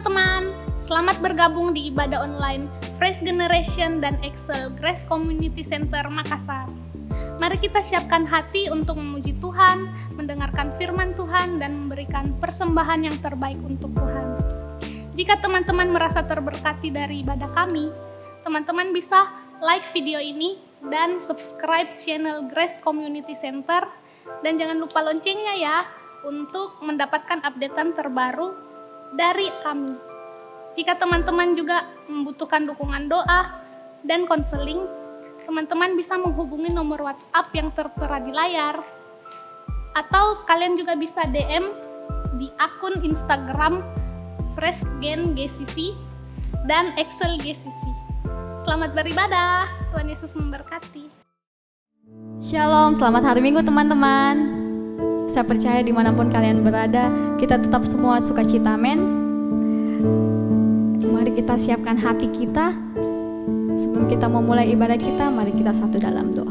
teman-teman, selamat bergabung di ibadah online Fresh Generation dan Excel Grace Community Center Makassar. Mari kita siapkan hati untuk memuji Tuhan, mendengarkan firman Tuhan, dan memberikan persembahan yang terbaik untuk Tuhan. Jika teman-teman merasa terberkati dari ibadah kami, teman-teman bisa like video ini dan subscribe channel Grace Community Center, dan jangan lupa loncengnya ya untuk mendapatkan updatean terbaru dari kami. Jika teman-teman juga membutuhkan dukungan doa dan konseling, teman-teman bisa menghubungi nomor WhatsApp yang tertera di layar, atau kalian juga bisa DM di akun Instagram Fresh Gen GCC dan Excel GCC. Selamat beribadah, Tuhan Yesus memberkati. Shalom, selamat hari Minggu teman-teman. Saya percaya dimanapun kalian berada, kita tetap semua sukacita, amin. Mari kita siapkan hati kita. Sebelum kita memulai ibadah kita, mari kita satu dalam doa.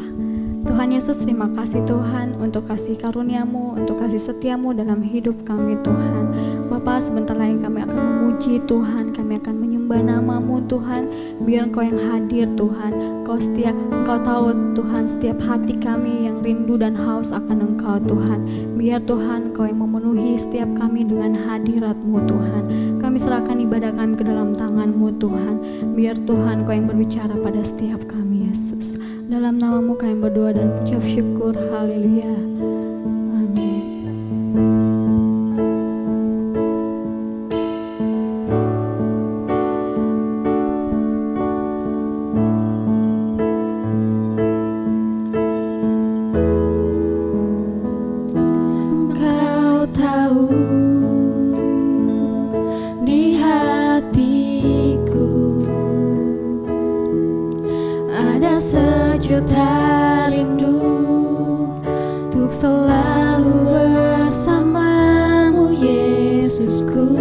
Tuhan Yesus, terima kasih Tuhan untuk kasih karunia-Mu, untuk kasih setia-Mu dalam hidup kami Tuhan. Bapa, sebentar lagi kami akan memuji Tuhan, kami akan menyembah nama-Mu Tuhan. Biar Engkau yang hadir Tuhan, Engkau tahu Tuhan setiap hati kami yang rindu dan haus akan Engkau Tuhan. Biar Tuhan Engkau yang memenuhi setiap kami dengan hadirat-Mu Tuhan. Kami serahkan ibadah kami ke dalam tangan-Mu Tuhan. Biar Tuhan Engkau yang berbicara pada setiap kami Yesus. Dalam nama-Mu kami berdoa dan ucap syukur. Haleluya. Amin. Engkau tahu di hatiku ada sejuta rindu untuk selalu bersama-Mu Yesusku.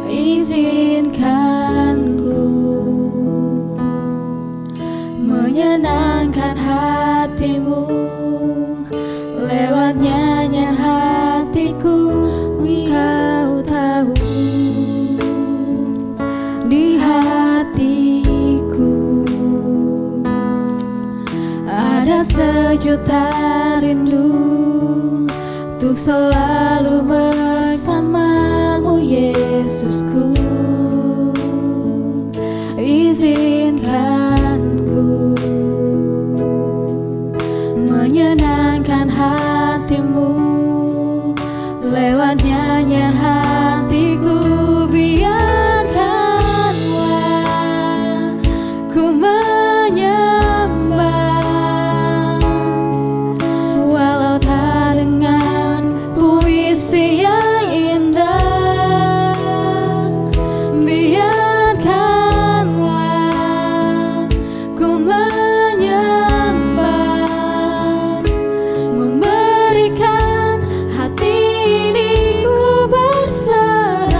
Izinkan ku menyenangkan hati-Mu lewat nyanyian hatiku. Engkau tahu di hatiku ada sejuta rindu untuk selalu bersama-Mu Yesusku. Izinkan ku menyenangkan hati-Mu lewat nyanyian hatiku. Biarkanlah ku menyembah walau tak dengan puisi yang indah. Biarkanlah ku menyembah, memberikan hati ini ku berserah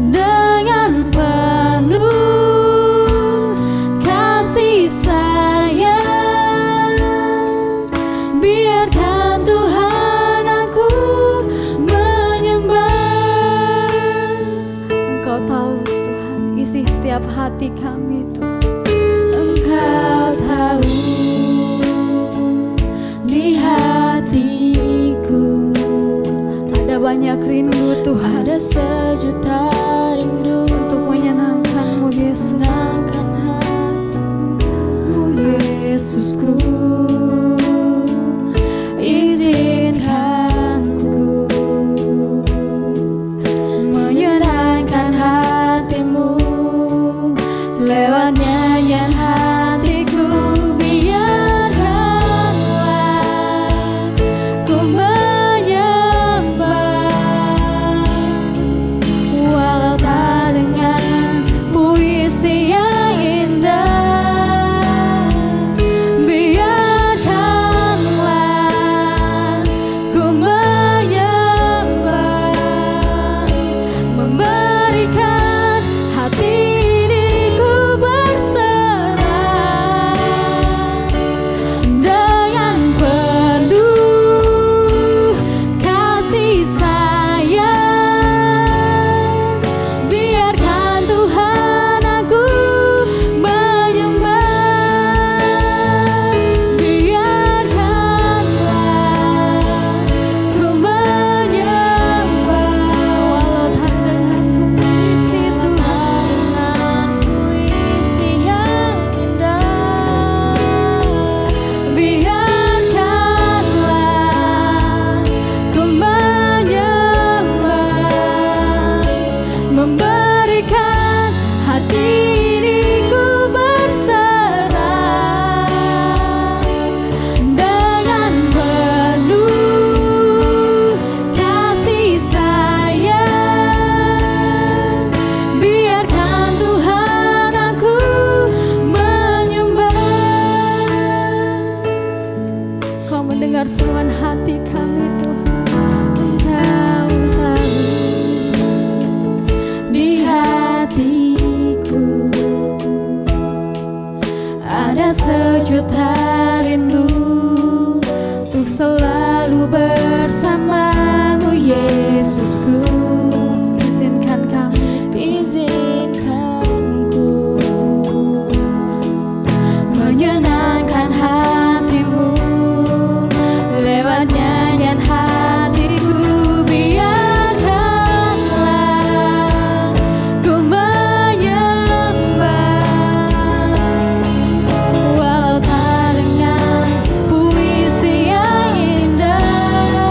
dengan penuh kasih sayang. Biarkan Tuhan aku menyembah. Engkau tahu Tuhan isi setiap hati kami Tuhan. Engkau tahu di hatiku Ada banyak rindu Tuhan ada sejuta rindu untuk menyenangkan-Mu Yesus. menyenangkan hati-Mu Yesusku. Izinkan ku menyenangkan hati-Mu lewat nyanyian hatiku. Biarkanlah ku menyembah walau tak Kini ku berserah dengan penuh kasih sayang. Biarkan Tuhan aku menyembah. Kau mendengar seruan hati kami Tuhan. Kau tahu di hatiku ada sejuta rindu untuk selalu bersamamu, Yesusku. Izinkan kami, Izinkan ku menyenangkan hatimu lewat nyanyian hatiku. Biarkanlah ku menyembah, walau tak dengan puisi yang indah.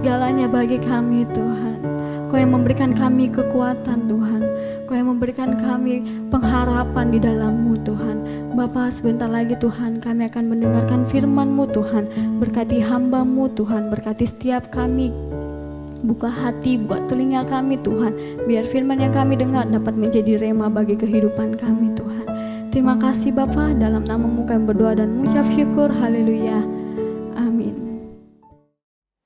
segalanya bagi kami Tuhan. Kau yang memberikan kami kekuatan Tuhan. Kau yang memberikan kami pengharapan di dalam-Mu Tuhan. Bapa, sebentar lagi Tuhan kami akan mendengarkan firman-Mu Tuhan. Berkati hamba-Mu Tuhan, berkati setiap kami. Buka hati, buat telinga kami Tuhan. Biar firman yang kami dengar dapat menjadi rema bagi kehidupan kami Tuhan. Terima kasih Bapa, dalam nama-Mu kami berdoa dan mengucap syukur. Haleluya. Amin.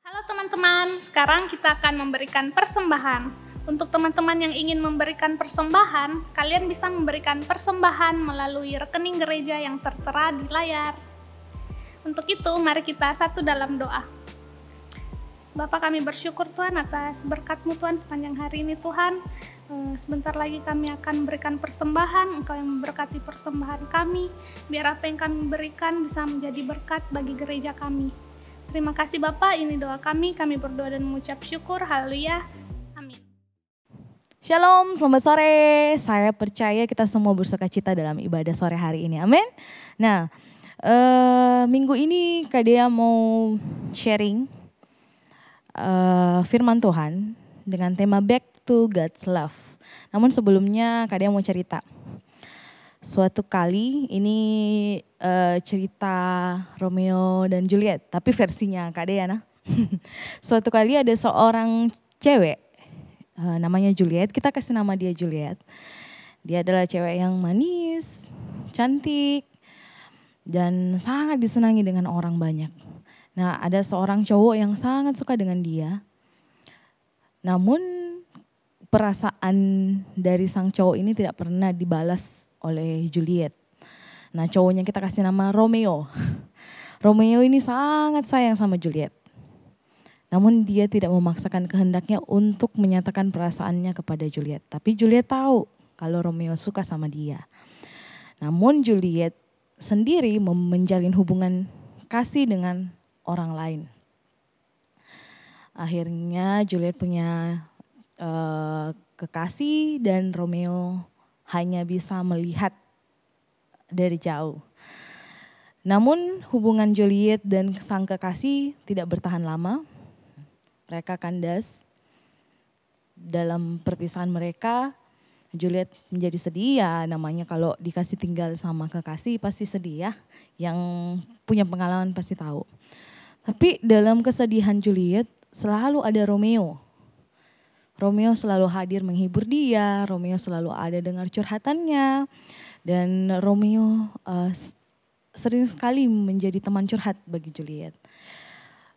Halo teman-teman, sekarang kita akan memberikan persembahan. Untuk teman-teman yang ingin memberikan persembahan, kalian bisa memberikan persembahan melalui rekening gereja yang tertera di layar. Untuk itu, mari kita satu dalam doa. Bapa, kami bersyukur Tuhan atas berkat-Mu Tuhan sepanjang hari ini Tuhan. Sebentar lagi kami akan memberikan persembahan, Engkau yang memberkati persembahan kami, biar apa yang kami berikan bisa menjadi berkat bagi gereja kami. Terima kasih Bapak, ini doa kami berdoa dan mengucap syukur, haleluya, amin. Shalom, selamat sore. Saya percaya kita semua bersukacita dalam ibadah sore hari ini, amin. Nah, minggu ini Kak Dea mau sharing firman Tuhan dengan tema Back to God's Love. Namun sebelumnya Kak Dea mau cerita. Suatu kali ini cerita Romeo dan Juliet, tapi versinya Kak Dea nah. Suatu kali ada seorang cewek namanya Juliet, kita kasih nama dia Juliet. Dia adalah cewek yang manis, cantik, dan sangat disenangi dengan orang banyak. Nah, ada seorang cowok yang sangat suka dengan dia. Namun perasaan dari sang cowok ini tidak pernah dibalas oleh Juliet. Nah, cowoknya kita kasih nama Romeo. Romeo ini sangat sayang sama Juliet. Namun dia tidak memaksakan kehendaknya untuk menyatakan perasaannya kepada Juliet. Tapi Juliet tahu kalau Romeo suka sama dia. Namun Juliet sendiri menjalin hubungan kasih dengan orang lain. Akhirnya Juliet punya kekasih dan Romeo hanya bisa melihat dari jauh. Namun hubungan Juliet dan sang kekasih tidak bertahan lama. Mereka kandas. Dalam perpisahan mereka, Juliet menjadi sedih ya, namanya kalau dikasih tinggal sama kekasih pasti sedih ya. Yang punya pengalaman pasti tahu. Tapi dalam kesedihan Juliet selalu ada Romeo. Romeo selalu hadir menghibur dia, Romeo selalu ada dengar curhatannya. Dan Romeo sering sekali menjadi teman curhat bagi Juliet.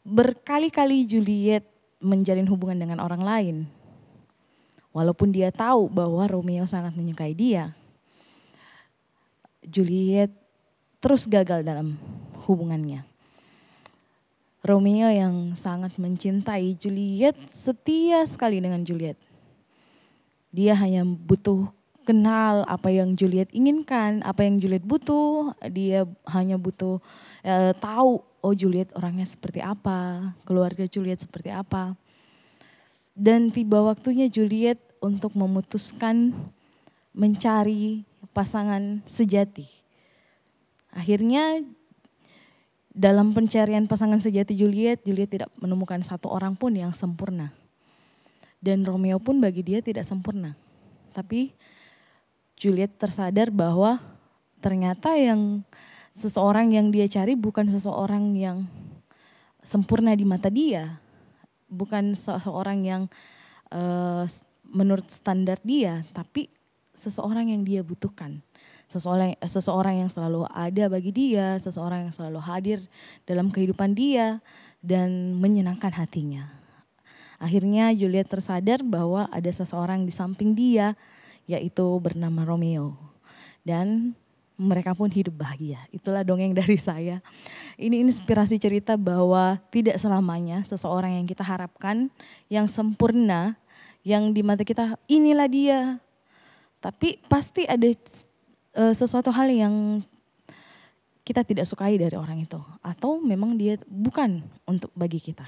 Berkali-kali Juliet menjalin hubungan dengan orang lain. Walaupun dia tahu bahwa Romeo sangat menyukai dia. Juliet terus gagal dalam hubungannya. Romeo yang sangat mencintai Juliet setia sekali dengan Juliet. Dia hanya butuh kenal apa yang Juliet inginkan, apa yang Juliet butuh. Dia hanya butuh tahu, oh Juliet orangnya seperti apa, keluarga Juliet seperti apa. Dan tiba waktunya Juliet untuk memutuskan mencari pasangan sejati. Akhirnya dalam pencarian pasangan sejati Juliet tidak menemukan satu orang pun yang sempurna. Dan Romeo pun bagi dia tidak sempurna. Tapi Juliet tersadar bahwa ternyata yang seseorang yang dia cari bukan seseorang yang sempurna di mata dia. Bukan seseorang yang menurut standar dia, tapi seseorang yang dia butuhkan. Seseorang yang selalu ada bagi dia, seseorang yang selalu hadir dalam kehidupan dia dan menyenangkan hatinya. Akhirnya Juliet tersadar bahwa ada seseorang di samping dia, yaitu bernama Romeo. Dan mereka pun hidup bahagia. Itulah dongeng dari saya. Ini inspirasi cerita bahwa tidak selamanya seseorang yang kita harapkan, yang sempurna, yang di mata kita inilah dia. Tapi pasti ada sesuatu hal yang kita tidak sukai dari orang itu. Atau memang dia bukan untuk bagi kita.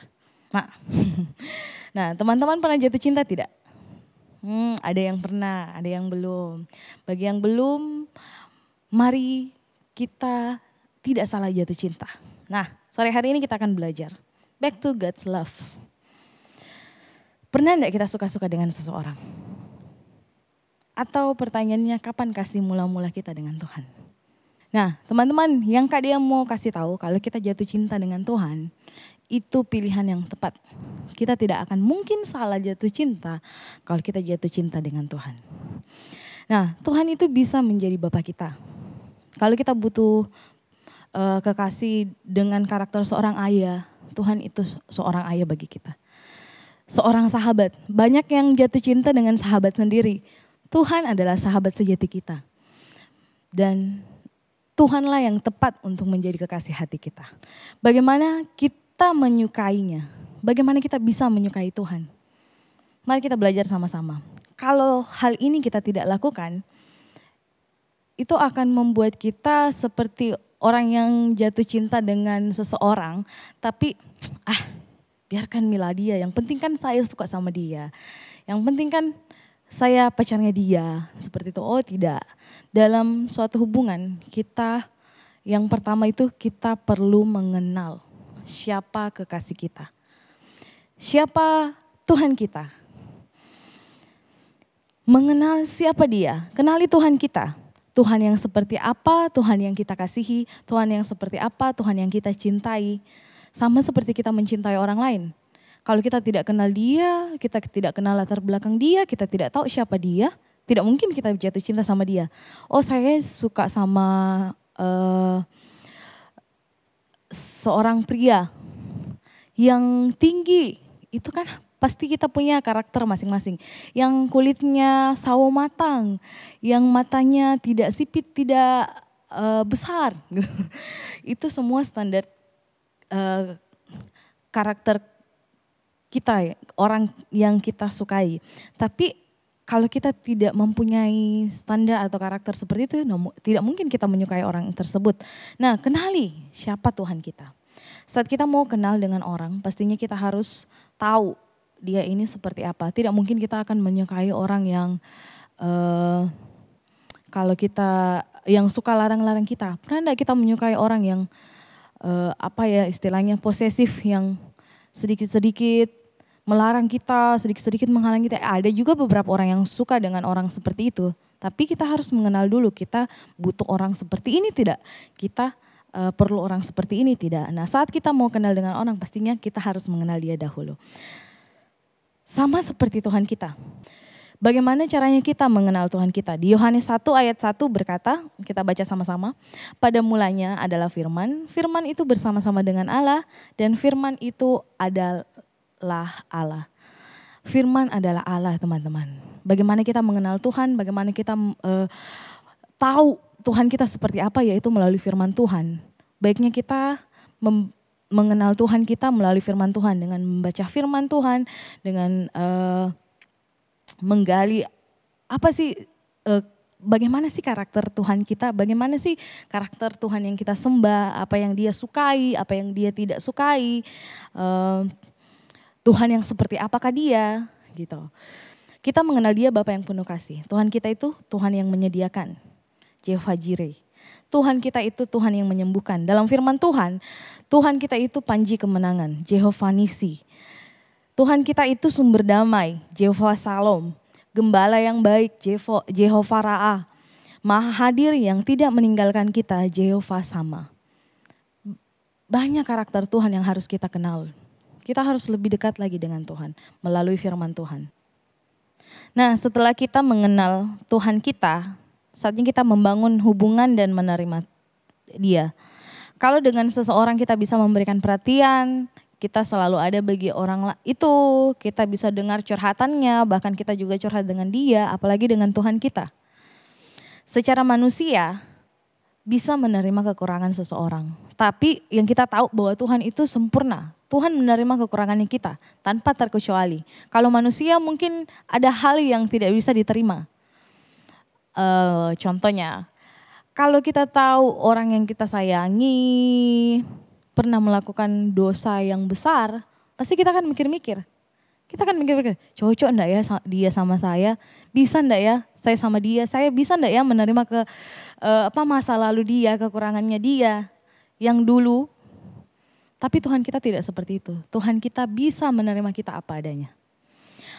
Nah, teman-teman pernah jatuh cinta tidak? Ada yang pernah, ada yang belum. Bagi yang belum, mari kita tidak salah jatuh cinta. Nah, sore hari ini kita akan belajar Back to God's Love. Pernah enggak kita suka-suka dengan seseorang? Atau pertanyaannya, kapan kasih mula-mula kita dengan Tuhan? Nah, teman-teman, yang Kak Dia mau kasih tahu, kalau kita jatuh cinta dengan Tuhan, itu pilihan yang tepat. Kita tidak akan mungkin salah jatuh cinta kalau kita jatuh cinta dengan Tuhan. Nah, Tuhan itu bisa menjadi Bapa kita. Kalau kita butuh kekasih dengan karakter seorang ayah, Tuhan itu seorang ayah bagi kita. Seorang sahabat, banyak yang jatuh cinta dengan sahabat sendiri. Tuhan adalah sahabat sejati kita. Dan Tuhanlah yang tepat untuk menjadi kekasih hati kita. Bagaimana kita menyukainya? Bagaimana kita bisa menyukai Tuhan? Mari kita belajar sama-sama. Kalau hal ini kita tidak lakukan, itu akan membuat kita seperti orang yang jatuh cinta dengan seseorang, tapi biarkan milah dia, yang penting kan saya suka sama dia. Yang penting kan saya pacarnya dia, seperti itu. Oh tidak, dalam suatu hubungan kita yang pertama itu kita perlu mengenal siapa kekasih kita. Siapa Tuhan kita. Mengenal siapa dia, kenali Tuhan kita. Tuhan yang seperti apa, Tuhan yang kita kasihi, Tuhan yang seperti apa, Tuhan yang kita cintai. Sama seperti kita mencintai orang lain. Kalau kita tidak kenal dia, kita tidak kenal latar belakang dia, kita tidak tahu siapa dia, tidak mungkin kita jatuh cinta sama dia. Oh saya suka sama seorang pria yang tinggi, itu kan pasti kita punya karakter masing-masing. Yang kulitnya sawo matang, yang matanya tidak sipit, tidak besar. Itu semua standar karakter kita, orang yang kita sukai. Tapi kalau kita tidak mempunyai standar atau karakter seperti itu, tidak mungkin kita menyukai orang tersebut. Nah, kenali siapa Tuhan kita. Saat kita mau kenal dengan orang, pastinya kita harus tahu dia ini seperti apa. Tidak mungkin kita akan menyukai orang yang kalau kita yang suka larang-larang kita. Pernah enggak kita menyukai orang yang istilahnya posesif, yang sedikit-sedikit melarang kita, sedikit-sedikit menghalangi kita. Ada juga beberapa orang yang suka dengan orang seperti itu. Tapi kita harus mengenal dulu, kita butuh orang seperti ini tidak? Kita perlu orang seperti ini tidak? Nah, saat kita mau kenal dengan orang, pastinya kita harus mengenal dia dahulu. Sama seperti Tuhan kita. Bagaimana caranya kita mengenal Tuhan kita? Di Yohanes 1 ayat 1 berkata, kita baca sama-sama. Pada mulanya adalah firman, firman itu bersama-sama dengan Allah, dan firman itu adalah Allah. Firman adalah Allah, teman-teman. Bagaimana kita mengenal Tuhan, bagaimana kita tahu Tuhan kita seperti apa, yaitu melalui firman Tuhan. Baiknya kita mengenal Tuhan kita melalui firman Tuhan, dengan membaca firman Tuhan, dengan menggali bagaimana sih karakter Tuhan kita, bagaimana sih karakter Tuhan yang kita sembah, apa yang dia sukai, apa yang dia tidak sukai, Tuhan yang seperti apakah dia, gitu. Kita mengenal dia Bapa yang penuh kasih. Tuhan kita itu Tuhan yang menyediakan, Jehovah Jireh. Tuhan kita itu Tuhan yang menyembuhkan. Dalam firman Tuhan, Tuhan kita itu panji kemenangan, Jehovah Nisi. Tuhan kita itu sumber damai, Jehovah Salom. Gembala yang baik, Jehovah Ra'ah. Maha hadir yang tidak meninggalkan kita, Jehovah Sama. Banyak karakter Tuhan yang harus kita kenal. Kita harus lebih dekat lagi dengan Tuhan melalui firman Tuhan. Nah, setelah kita mengenal Tuhan kita, saatnya kita membangun hubungan dan menerima dia. Kalau dengan seseorang kita bisa memberikan perhatian, kita selalu ada bagi orang itu, kita bisa dengar curhatannya, bahkan kita juga curhat dengan dia, apalagi dengan Tuhan kita. Secara manusia bisa menerima kekurangan seseorang, tapi yang kita tahu bahwa Tuhan itu sempurna. Tuhan menerima kekurangannya kita tanpa terkecuali. Kalau manusia mungkin ada hal yang tidak bisa diterima. Contohnya, kalau kita tahu orang yang kita sayangi pernah melakukan dosa yang besar, pasti kita kan mikir-mikir. Kita kan mikir-mikir, cocok enggak ya dia sama saya? Bisa enggak ya saya sama dia? Saya bisa enggak ya menerima masa lalu dia, kekurangannya dia yang dulu? Tapi Tuhan kita tidak seperti itu. Tuhan kita bisa menerima kita apa adanya.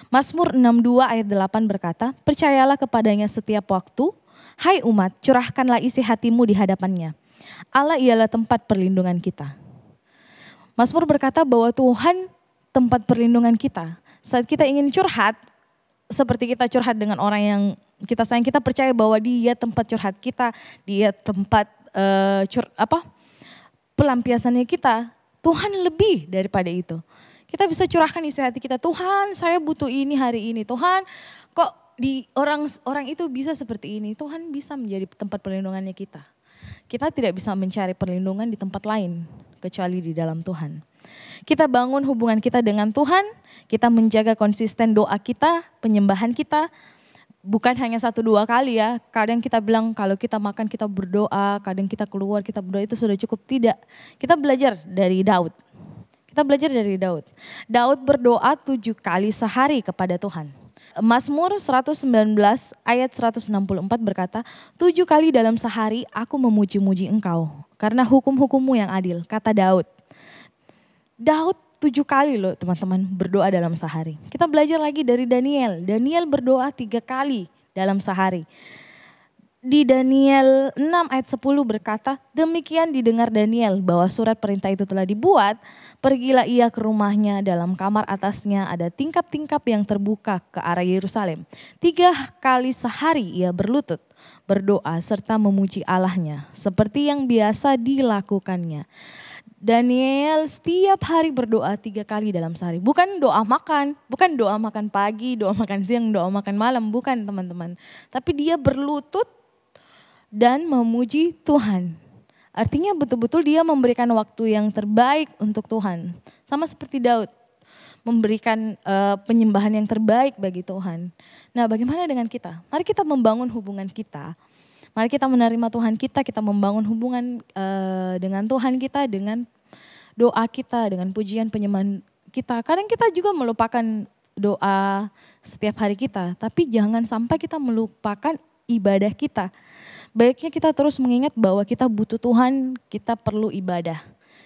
Mazmur 62 ayat 8 berkata, percayalah kepadanya setiap waktu, hai umat, curahkanlah isi hatimu di hadapannya. Allah ialah tempat perlindungan kita. Mazmur berkata bahwa Tuhan tempat perlindungan kita. Saat kita ingin curhat, seperti kita curhat dengan orang yang kita sayang, kita percaya bahwa dia tempat curhat kita, dia tempat pelampiasannya kita. Tuhan lebih daripada itu. Kita bisa curahkan isi hati kita, Tuhan saya butuh ini hari ini, Tuhan kok di orang itu bisa seperti ini. Tuhan bisa menjadi tempat perlindungannya kita. Kita tidak bisa mencari perlindungan di tempat lain kecuali di dalam Tuhan. Kita bangun hubungan kita dengan Tuhan, kita menjaga konsisten doa kita, penyembahan kita. Bukan hanya 1-2 kali ya, kadang kita bilang kalau kita makan kita berdoa, kadang kita keluar kita berdoa, itu sudah cukup. Tidak, kita belajar dari Daud. Daud berdoa 7 kali sehari kepada Tuhan. Mazmur 119 ayat 164 berkata, 7 kali dalam sehari aku memuji-muji engkau karena hukum-hukummu yang adil, kata Daud. Daud 7 kali loh teman-teman berdoa dalam sehari. Kita belajar lagi dari Daniel. Daniel berdoa 3 kali dalam sehari. Di Daniel 6 ayat 10 berkata, demikian didengar Daniel bahwa surat perintah itu telah dibuat, pergilah ia ke rumahnya, dalam kamar atasnya ada tingkap-tingkap yang terbuka ke arah Yerusalem. 3 kali sehari ia berlutut, berdoa serta memuji Allahnya, seperti yang biasa dilakukannya. Daniel setiap hari berdoa 3 kali dalam sehari. Bukan doa makan pagi, doa makan siang, doa makan malam, bukan teman-teman. Tapi dia berlutut dan memuji Tuhan. Artinya betul-betul dia memberikan waktu yang terbaik untuk Tuhan. Sama seperti Daud, memberikan penyembahan yang terbaik bagi Tuhan. Nah, bagaimana dengan kita? Mari kita membangun hubungan kita. Mari kita menerima Tuhan kita membangun hubungan dengan Tuhan kita, dengan doa kita, dengan pujian penyembahan kita. Kadang kita juga melupakan doa setiap hari kita, tapi jangan sampai kita melupakan ibadah kita. Baiknya kita terus mengingat bahwa kita butuh Tuhan, kita perlu ibadah.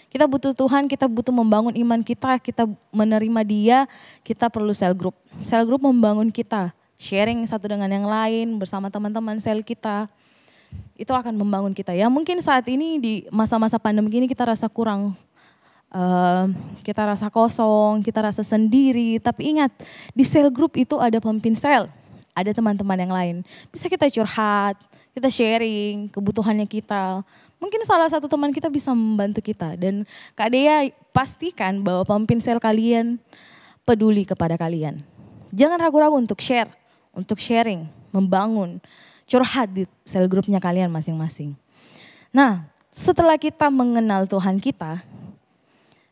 Kita butuh Tuhan, kita butuh membangun iman kita menerima Dia, kita perlu cell group. Cell group membangun kita, sharing satu dengan yang lain bersama teman-teman sel kita. Itu akan membangun kita. Ya mungkin saat ini di masa-masa pandemi ini kita rasa kurang, kita rasa kosong, kita rasa sendiri. Tapi ingat, di cell group itu ada pemimpin sel, ada teman-teman yang lain. Bisa kita curhat, kita sharing kebutuhannya kita. Mungkin salah satu teman kita bisa membantu kita. Dan Kak Dea pastikan bahwa pemimpin sel kalian peduli kepada kalian. Jangan ragu-ragu untuk share, untuk sharing, membangun, curhat di sel grupnya kalian masing-masing. Nah, setelah kita mengenal Tuhan kita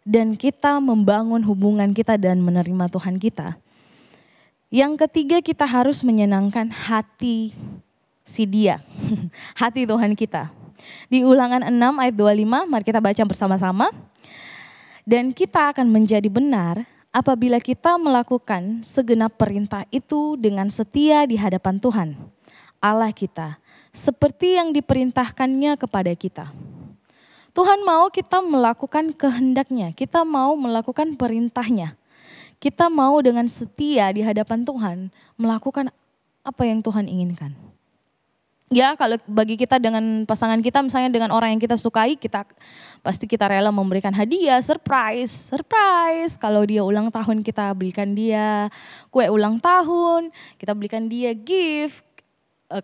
dan kita membangun hubungan kita dan menerima Tuhan kita, yang ketiga kita harus menyenangkan hati si Dia, hati Tuhan kita. Di Ulangan 6 ayat 25, mari kita baca bersama-sama. Dan kita akan menjadi benar apabila kita melakukan segenap perintah itu dengan setia di hadapan Tuhan, Allah kita, seperti yang diperintahkannya kepada kita. Tuhan mau kita melakukan kehendaknya, kita mau melakukan perintahnya. Kita mau dengan setia di hadapan Tuhan melakukan apa yang Tuhan inginkan. Ya, kalau bagi kita dengan pasangan kita, misalnya dengan orang yang kita sukai, pasti kita rela memberikan hadiah, surprise. Kalau dia ulang tahun, kita belikan dia kue ulang tahun, kita belikan dia gift.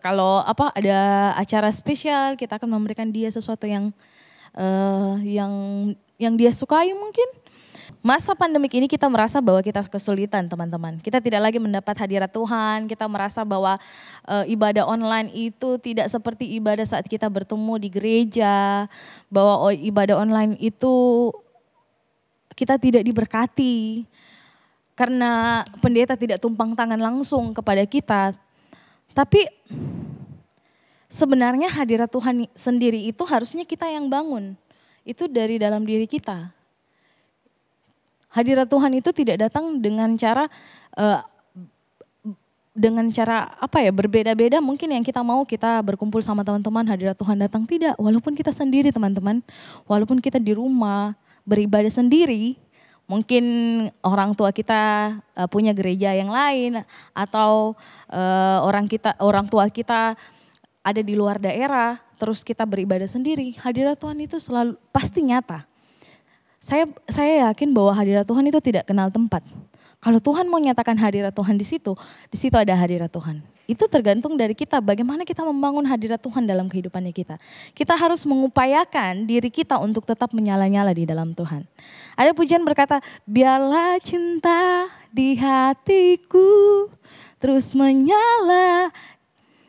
Kalau ada acara spesial, kita akan memberikan dia sesuatu yang dia sukai mungkin. Masa pandemik ini kita merasa bahwa kita kesulitan teman-teman. Kita tidak lagi mendapat hadirat Tuhan, kita merasa bahwa ibadah online itu tidak seperti ibadah saat kita bertemu di gereja. Bahwa ibadah online itu kita tidak diberkati karena pendeta tidak tumpang tangan langsung kepada kita. Tapi sebenarnya hadirat Tuhan sendiri itu harusnya kita yang bangun. Itu dari dalam diri kita. Hadirat Tuhan itu tidak datang dengan cara berbeda-beda. Mungkin yang kita mau kita berkumpul sama teman-teman, hadirat Tuhan datang, tidak. Walaupun kita sendiri teman-teman, walaupun kita di rumah beribadah sendiri, Mungkin orang tua kita punya gereja yang lain, atau orang tua kita ada di luar daerah, terus kita beribadah sendiri. Hadirat Tuhan itu selalu pasti nyata. Saya yakin bahwa hadirat Tuhan itu tidak kenal tempat. Kalau Tuhan mau nyatakan hadirat Tuhan di situ ada hadirat Tuhan. Itu tergantung dari kita, bagaimana kita membangun hadirat Tuhan dalam kehidupannya kita. Kita harus mengupayakan diri kita untuk tetap menyala-nyala di dalam Tuhan. Ada pujian berkata, biarlah cinta di hatiku terus menyala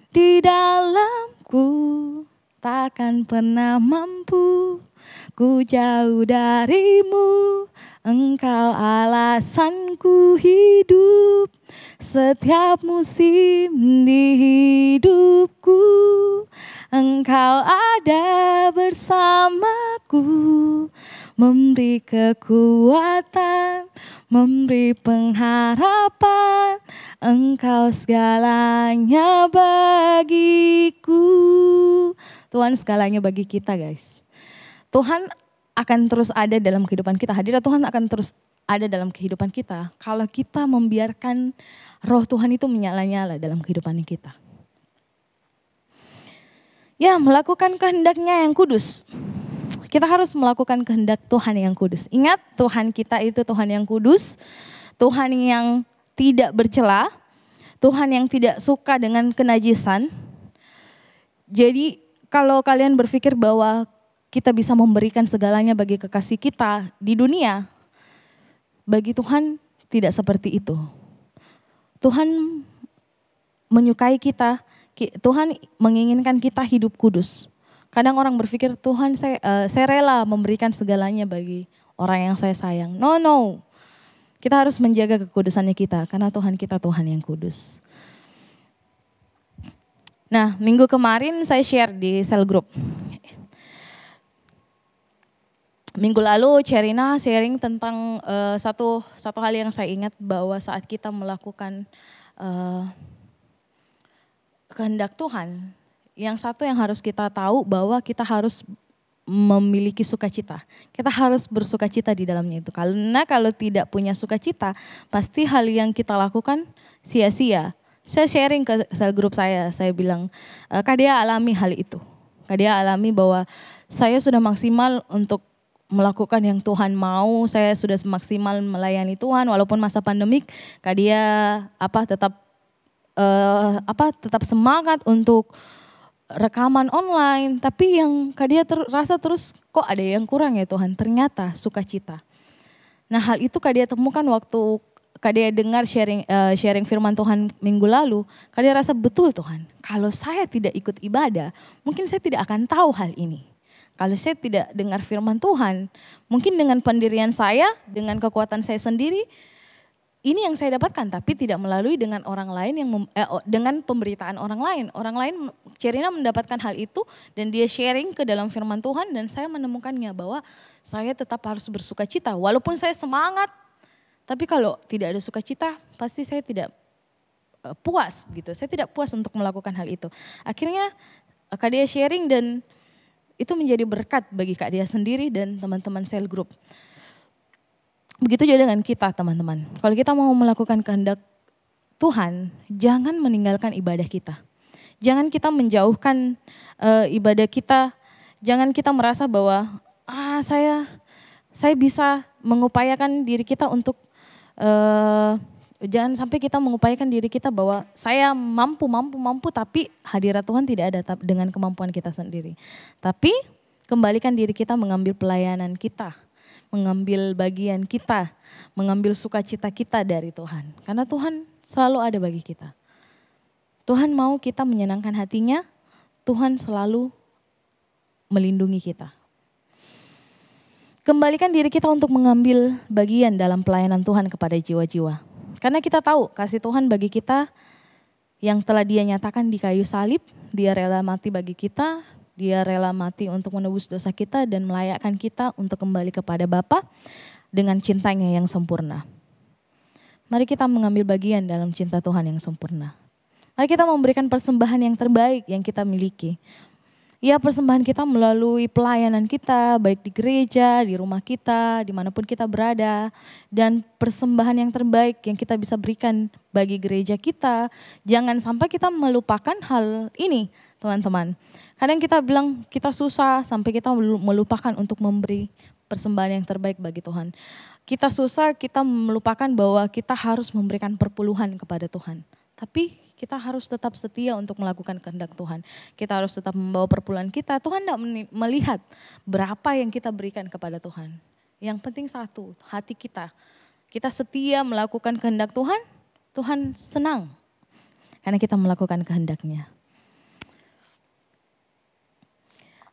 di dalamku, takkan pernah mampu ku jauh darimu. Engkau alasanku hidup setiap musim di hidupku. Engkau ada bersamaku, memberi kekuatan, memberi pengharapan. Engkau segalanya bagiku. Tuhan segalanya bagi kita, guys. Tuhan akan terus ada dalam kehidupan kita. Hadirat Tuhan akan terus ada dalam kehidupan kita kalau kita membiarkan roh Tuhan itu menyala-nyala dalam kehidupan kita. Ya, melakukan kehendaknya yang kudus. Kita harus melakukan kehendak Tuhan yang kudus. Ingat, Tuhan kita itu Tuhan yang kudus, Tuhan yang tidak bercela, Tuhan yang tidak suka dengan kenajisan. Jadi kalau kalian berpikir bahwa kita bisa memberikan segalanya bagi kekasih kita di dunia, bagi Tuhan tidak seperti itu. Tuhan menyukai kita, Tuhan menginginkan kita hidup kudus. Kadang orang berpikir, Tuhan saya rela memberikan segalanya bagi orang yang saya sayang. No. Kita harus menjaga kekudusannya kita, karena Tuhan kita Tuhan yang kudus. Nah, minggu kemarin saya share di cell group. Minggu lalu Cerina sharing tentang satu hal yang saya ingat, bahwa saat kita melakukan kehendak Tuhan, yang satu yang harus kita tahu bahwa kita harus memiliki sukacita. Kita harus bersukacita di dalamnya itu. Karena kalau tidak punya sukacita, pasti hal yang kita lakukan sia-sia. Saya sharing ke sel grup saya bilang, Kak Dea alami hal itu. Kak Dea alami bahwa saya sudah maksimal untuk melakukan yang Tuhan mau, saya sudah maksimal melayani Tuhan walaupun masa pandemik. Kak Dea tetap semangat untuk rekaman online, tapi yang Kak Dea rasa terus kok ada yang kurang ya Tuhan, ternyata sukacita. Nah, hal itu Kak Dea temukan waktu Kak Dea dengar sharing firman Tuhan minggu lalu. Kak Dea rasa betul Tuhan, kalau saya tidak ikut ibadah, mungkin saya tidak akan tahu hal ini. Kalau saya tidak dengar firman Tuhan, mungkin dengan pendirian saya, dengan kekuatan saya sendiri, ini yang saya dapatkan, tapi tidak melalui dengan orang lain dengan pemberitaan orang lain. Orang lain, Cerina mendapatkan hal itu dan dia sharing ke dalam firman Tuhan, dan saya menemukannya bahwa saya tetap harus bersukacita. Walaupun saya semangat, tapi kalau tidak ada sukacita, pasti saya tidak puas gitu. Saya tidak puas untuk melakukan hal itu. Akhirnya Kak Dea sharing dan itu menjadi berkat bagi Kak Dea sendiri dan teman-teman sel group. Begitu juga dengan kita teman-teman. Kalau kita mau melakukan kehendak Tuhan, jangan meninggalkan ibadah kita. Jangan kita menjauhkan ibadah kita. Jangan kita merasa bahwa saya bisa mengupayakan diri kita untuk jangan sampai kita mengupayakan diri kita bahwa saya mampu, tapi hadirat Tuhan tidak ada dengan kemampuan kita sendiri. Tapi kembalikan diri kita mengambil pelayanan kita, mengambil bagian kita, mengambil sukacita kita dari Tuhan. Karena Tuhan selalu ada bagi kita. Tuhan mau kita menyenangkan hatinya, Tuhan selalu melindungi kita. Kembalikan diri kita untuk mengambil bagian dalam pelayanan Tuhan kepada jiwa-jiwa. Karena kita tahu kasih Tuhan bagi kita yang telah Dia nyatakan di kayu salib, Dia rela mati bagi kita, Dia rela mati untuk menebus dosa kita dan melayakkan kita untuk kembali kepada Bapa dengan cintanya yang sempurna. Mari kita mengambil bagian dalam cinta Tuhan yang sempurna. Mari kita memberikan persembahan yang terbaik yang kita miliki. Ya, persembahan kita melalui pelayanan kita, baik di gereja, di rumah kita, dimanapun kita berada. Dan persembahan yang terbaik yang kita bisa berikan bagi gereja kita, jangan sampai kita melupakan hal ini, teman-teman. Kadang kita bilang kita susah sampai kita melupakan untuk memberi persembahan yang terbaik bagi Tuhan. Kita susah, kita melupakan bahwa kita harus memberikan perpuluhan kepada Tuhan. Tapi kita harus tetap setia untuk melakukan kehendak Tuhan. Kita harus tetap membawa perpuluhan kita. Tuhan tidak melihat berapa yang kita berikan kepada Tuhan. Yang penting satu, hati kita. Kita setia melakukan kehendak Tuhan, Tuhan senang. Karena kita melakukan kehendaknya.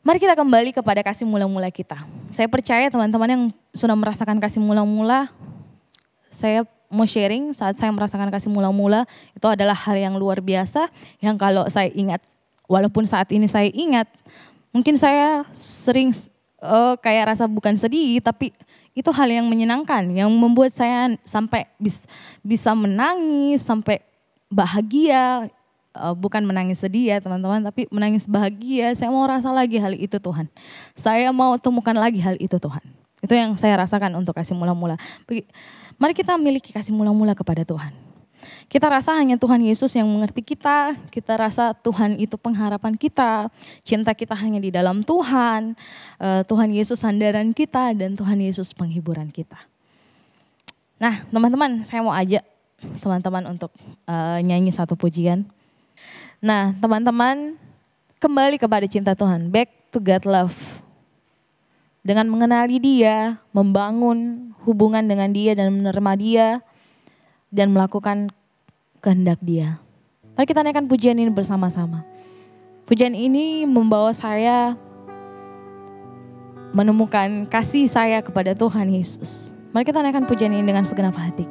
Mari kita kembali kepada kasih mula-mula kita. Saya percaya teman-teman yang sudah merasakan kasih mula-mula, saya mau sharing saat saya merasakan kasih mula-mula itu adalah hal yang luar biasa yang kalau saya ingat, walaupun saat ini saya ingat, mungkin saya sering kayak rasa bukan sedih, tapi itu hal yang menyenangkan yang membuat saya sampai bisa menangis, sampai bahagia, bukan menangis sedih ya teman-teman, tapi menangis bahagia. Saya mau rasa lagi hal itu Tuhan, saya mau temukan lagi hal itu Tuhan. Itu yang saya rasakan untuk kasih mula-mula. Mari kita miliki kasih mula-mula kepada Tuhan. Kita rasa hanya Tuhan Yesus yang mengerti kita. Kita rasa Tuhan itu pengharapan kita. Cinta kita hanya di dalam Tuhan. Tuhan Yesus sandaran kita dan Tuhan Yesus penghiburan kita. Nah teman-teman, saya mau ajak teman-teman untuk nyanyi satu pujian. Nah teman-teman, kembali kepada cinta Tuhan. Back to God love. Dengan mengenali Dia, membangun hubungan dengan Dia dan menerima Dia dan melakukan kehendak Dia. Mari kita naikkan pujian ini bersama-sama. Pujian ini membawa saya menemukan kasih saya kepada Tuhan Yesus. Mari kita naikkan pujian ini dengan segenap hati.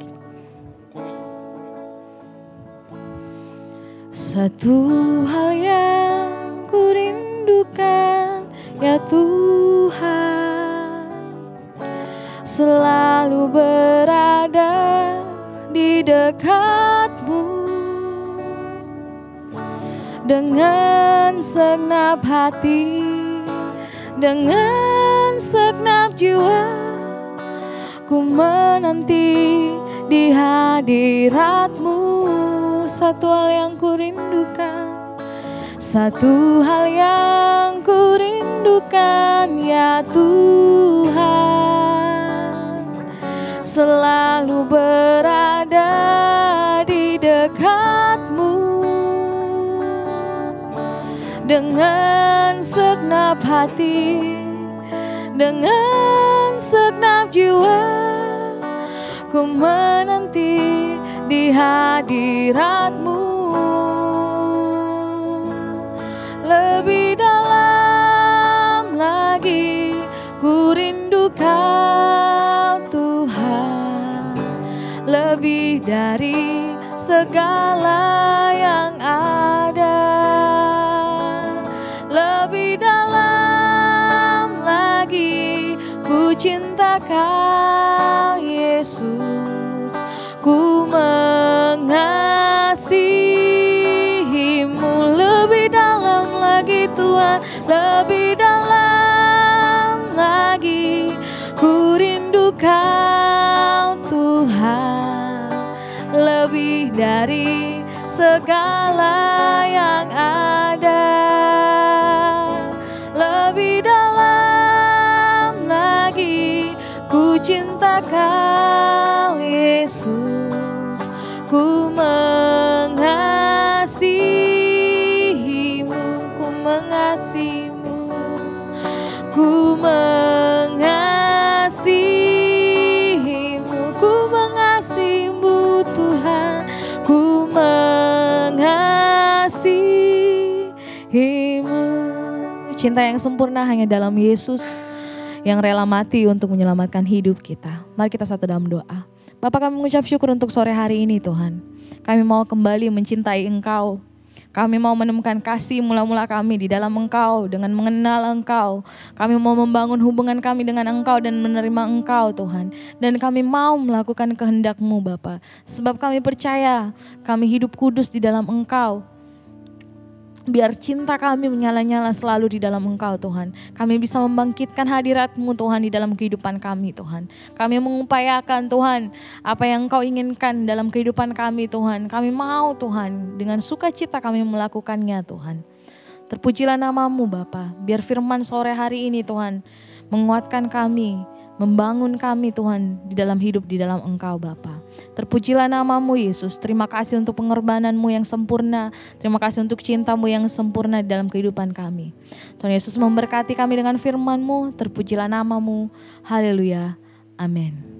Satu hal yang ku rindukan ya Tuhan, selalu berada di dekat-Mu dengan segenap hati, dengan segenap jiwa. Ku menanti di hadirat-Mu. Satu hal yang ku rindukan, satu hal yang ku rindukan ya Tuhan, selalu berada di dekat-Mu dengan segenap hati, dengan segenap jiwa. Ku menanti di hadirat-Mu. Lebih dalam lagi ku rindu Kau Tuhan, lebih dari segala yang ada. Lebih dalam lagi ku cinta Kau Yesus, ku mengasihi-Mu. Lebih dalam lagi Tuhan, lebih dalam lagi ku rindu Kau Tuhan, lebih dari segala yang ada. Lebih dalam lagi ku cinta Kau Yesus, ku mengasihi-Mu, ku mengasihi-Mu, ku mengasihi-Mu, ku mengasihi-Mu Tuhan, ku mengasihi-Mu. Cinta yang sempurna hanya dalam Yesus yang rela mati untuk menyelamatkan hidup kita. Mari kita satu dalam doa. Bapa, kami mengucap syukur untuk sore hari ini Tuhan. Kami mau kembali mencintai Engkau. Kami mau menemukan kasih mula-mula kami di dalam Engkau, dengan mengenal Engkau. Kami mau membangun hubungan kami dengan Engkau dan menerima Engkau Tuhan. Dan kami mau melakukan kehendak-Mu Bapa. Sebab kami percaya kami hidup kudus di dalam Engkau. Biar cinta kami menyala-nyala selalu di dalam Engkau Tuhan. Kami bisa membangkitkan hadirat-Mu Tuhan di dalam kehidupan kami Tuhan. Kami mengupayakan Tuhan apa yang Engkau inginkan dalam kehidupan kami Tuhan. Kami mau Tuhan dengan sukacita kami melakukannya Tuhan. Terpujilah nama-Mu Bapa. Biar firman sore hari ini Tuhan menguatkan kami, membangun kami Tuhan di dalam hidup di dalam Engkau Bapa. Terpujilah nama-Mu Yesus. Terima kasih untuk pengorbanan-Mu yang sempurna. Terima kasih untuk cinta-Mu yang sempurna di dalam kehidupan kami. Tuhan Yesus memberkati kami dengan firman-Mu. Terpujilah nama-Mu. Haleluya. Amin.